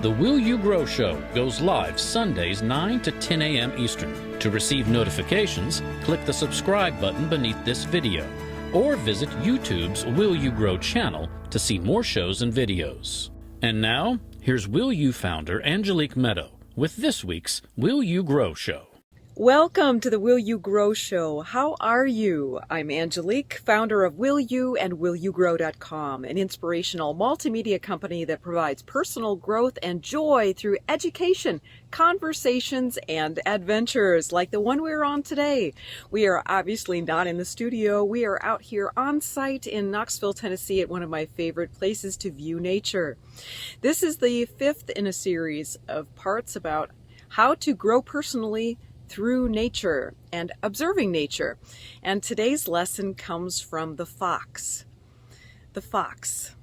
The Will You Grow Show goes live Sundays 9 to 10 a.m. Eastern. To receive notifications, click the subscribe button beneath this video, or visit YouTube's Will You Grow channel to see more shows and videos. And now, here's Will You founder Angelique Medow with this week's Will You Grow Show. Welcome to the Will You Grow Show. How are you? I'm Angelique, founder of Will You and WillYouGrow.com, an inspirational multimedia company that provides personal growth and joy through education, conversations, and adventures like the one we're on today. We are obviously not in the studio. We are out here on site in Knoxville, Tennessee at one of my favorite places to view nature. This is the fifth in a series of parts about how to grow personally through nature and observing nature. And today's lesson comes from the fox. The fox.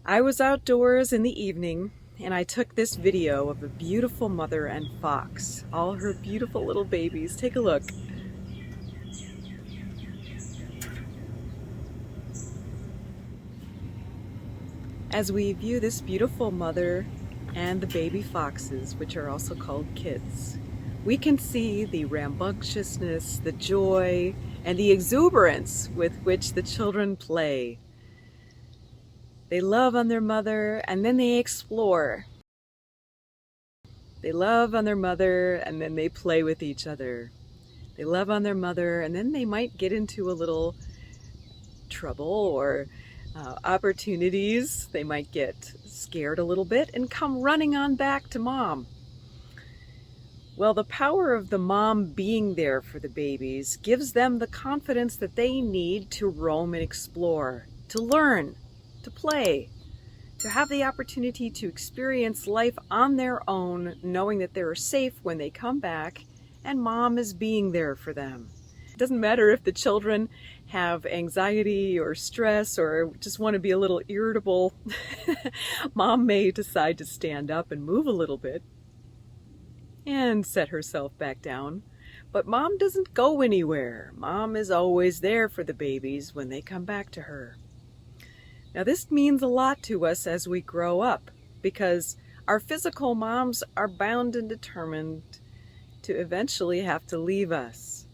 I was outdoors in the evening and I took this video of a beautiful mother and fox, all her beautiful little babies. Take a look. As we view this beautiful mother and the baby foxes, which are also called kids, we can see the rambunctiousness, the joy, and the exuberance with which the children play. They love on their mother and then they explore. They love on their mother and then they play with each other. They love on their mother and then they might get into a little trouble or opportunities. They might get scared a little bit and come running on back to mom. Well, the power of the mom being there for the babies gives them the confidence that they need to roam and explore, to learn, to play, to have the opportunity to experience life on their own, knowing that they're safe when they come back and mom is being there for them. It doesn't matter if the children have anxiety or stress or just want to be a little irritable. Mom may decide to stand up and move a little bit and set herself back down. But mom doesn't go anywhere. Mom is always there for the babies when they come back to her. Now this means a lot to us as we grow up because our physical moms are bound and determined to eventually have to leave us.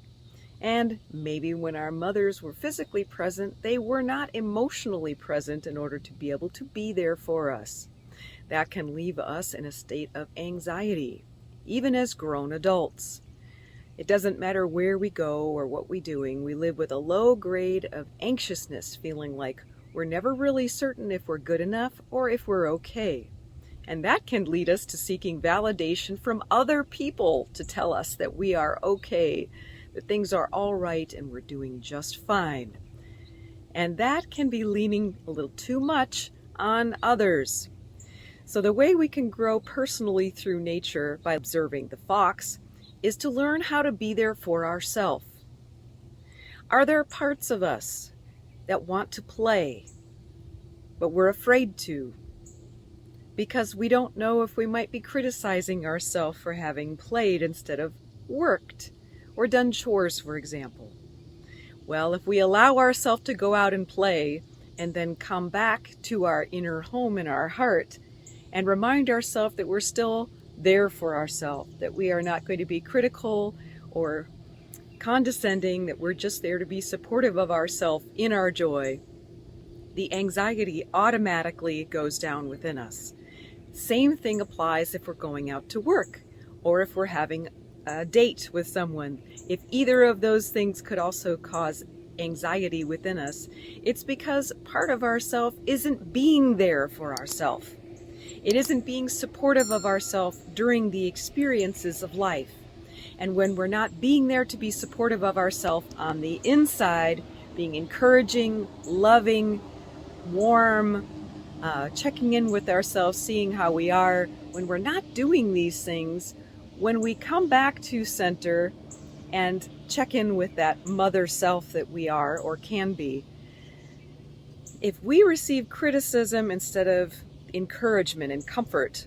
And maybe when our mothers were physically present, they were not emotionally present in order to be able to be there for us. That can leave us in a state of anxiety, even as grown adults. It doesn't matter where we go or what we're doing, we live with a low grade of anxiousness, feeling like we're never really certain if we're good enough or if we're okay. And that can lead us to seeking validation from other people to tell us that we are okay, that things are all right and we're doing just fine. And that can be leaning a little too much on others. So the way we can grow personally through nature by observing the fox is to learn how to be there for ourselves. Are there parts of us that want to play, but we're afraid to, because we don't know if we might be criticizing ourselves for having played instead of worked or done chores, for example? Well, if we allow ourselves to go out and play and then come back to our inner home in our heart and remind ourselves that we're still there for ourselves, that we are not going to be critical or condescending, that we're just there to be supportive of ourselves in our joy, the anxiety automatically goes down within us. Same thing applies if we're going out to work or if we're having a date with someone. If either of those things could also cause anxiety within us, it's because part of ourself isn't being there for ourselves. It isn't being supportive of ourselves during the experiences of life. And when we're not being there to be supportive of ourselves on the inside, being encouraging, loving, warm, checking in with ourselves, seeing how we are, when we're not doing these things, when we come back to center and check in with that mother self that we are or can be, if we receive criticism instead of encouragement and comfort,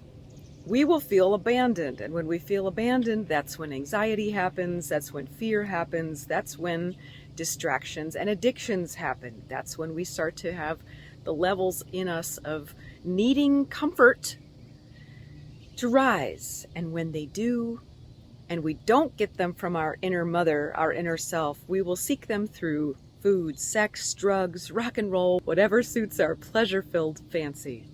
we will feel abandoned. And when we feel abandoned, that's when anxiety happens, that's when fear happens, that's when distractions and addictions happen. That's when we start to have the levels in us of needing comfort to rise. And when they do, and we don't get them from our inner mother, our inner self, we will seek them through food, sex, drugs, rock and roll, whatever suits our pleasure-filled fancy.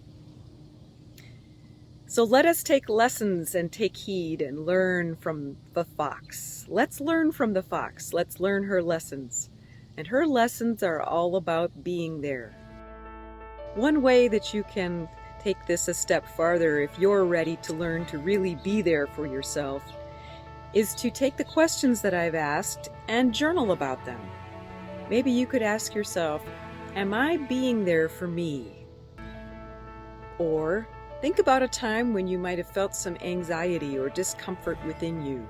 So let us take lessons and take heed and learn from the fox. Let's learn from the fox. Let's learn her lessons. And her lessons are all about being there. One way that you can take this a step farther, if you're ready to learn to really be there for yourself, is to take the questions that I've asked and journal about them. Maybe you could ask yourself, am I being there for me? Or think about a time when you might have felt some anxiety or discomfort within you.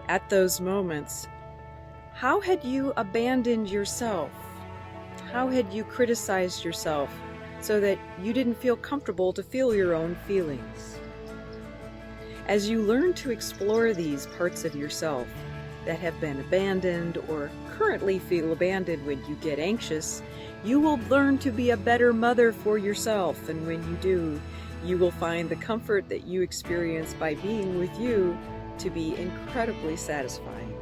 At those moments, how had you abandoned yourself? How had you criticized yourself so that you didn't feel comfortable to feel your own feelings? As you learn to explore these parts of yourself that have been abandoned or currently feel abandoned when you get anxious, you will learn to be a better mother for yourself. And when you do, you will find the comfort that you experience by being with you to be incredibly satisfying.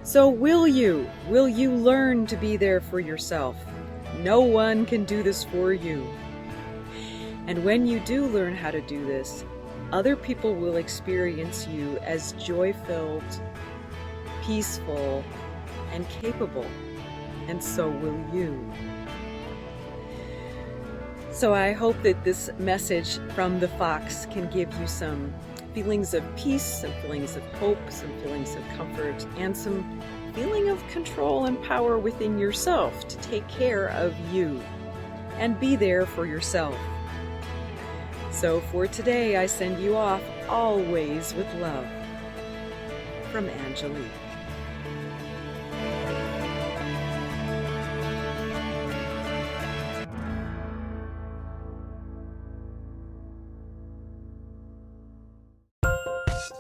So will you learn to be there for yourself? No one can do this for you. And when you do learn how to do this, other people will experience you as joy-filled, peaceful, and capable. And so will you. So I hope that this message from the fox can give you some feelings of peace, some feelings of hope, some feelings of comfort, and some feeling of control and power within yourself to take care of you and be there for yourself. So for today, I send you off always with love. From Angelique.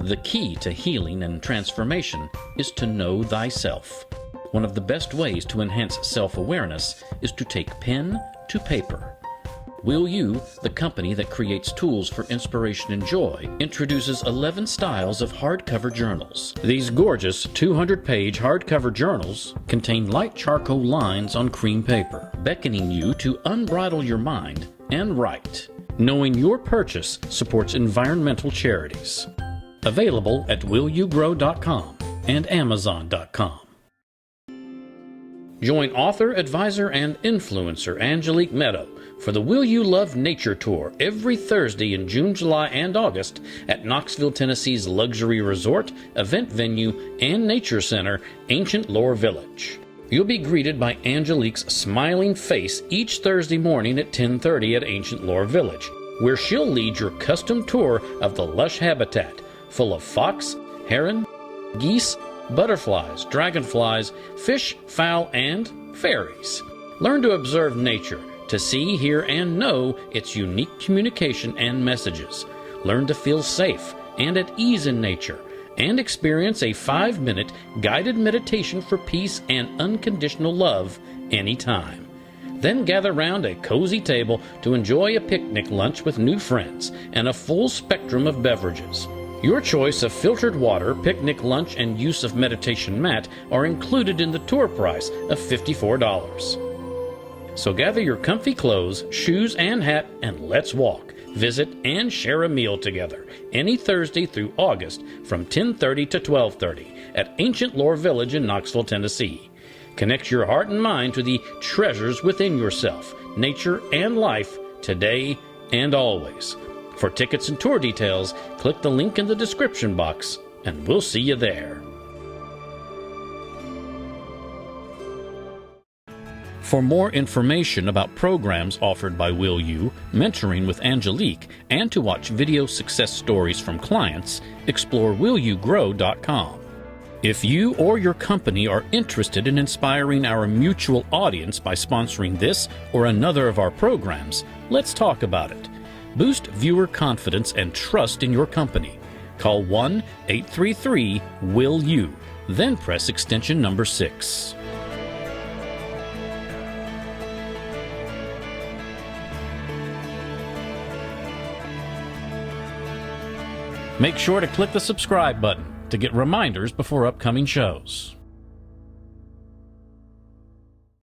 The key to healing and transformation is to know thyself. One of the best ways to enhance self-awareness is to take pen to paper. Will You, the company that creates tools for inspiration and joy, introduces 11 styles of hardcover journals. These gorgeous 200-page hardcover journals contain light charcoal lines on cream paper, beckoning you to unbridle your mind and write. Knowing your purchase supports environmental charities. Available at willyougrow.com and amazon.com. Join author, advisor, and influencer Angelique Medow for the Will You Love Nature Tour every Thursday in June, July, and August at Knoxville, Tennessee's luxury resort, event venue, and nature center, Ancient Lore Village. You'll be greeted by Angelique's smiling face each Thursday morning at 10:30 at Ancient Lore Village, where she'll lead your custom tour of the lush habitat full of fox, heron, geese, butterflies, dragonflies, fish, fowl, and fairies. Learn to observe nature, to see, hear, and know its unique communication and messages. Learn to feel safe and at ease in nature, and experience a 5-minute guided meditation for peace and unconditional love anytime. Then gather round a cozy table to enjoy a picnic lunch with new friends and a full spectrum of beverages. Your choice of filtered water, picnic lunch, and use of meditation mat are included in the tour price of $54. So gather your comfy clothes, shoes, and hat, and let's walk, visit, and share a meal together any Thursday through August from 10:30 to 12:30 at Ancient Lore Village in Knoxville, Tennessee. Connect your heart and mind to the treasures within yourself, nature, and life today and always. For tickets and tour details, click the link in the description box, and we'll see you there. For more information about programs offered by Will You, mentoring with Angelique, and to watch video success stories from clients, explore willyougrow.com. If you or your company are interested in inspiring our mutual audience by sponsoring this or another of our programs, let's talk about it. Boost viewer confidence and trust in your company. Call 1-833-WILL-YOU, then press extension number 6. Make sure to click the subscribe button to get reminders before upcoming shows.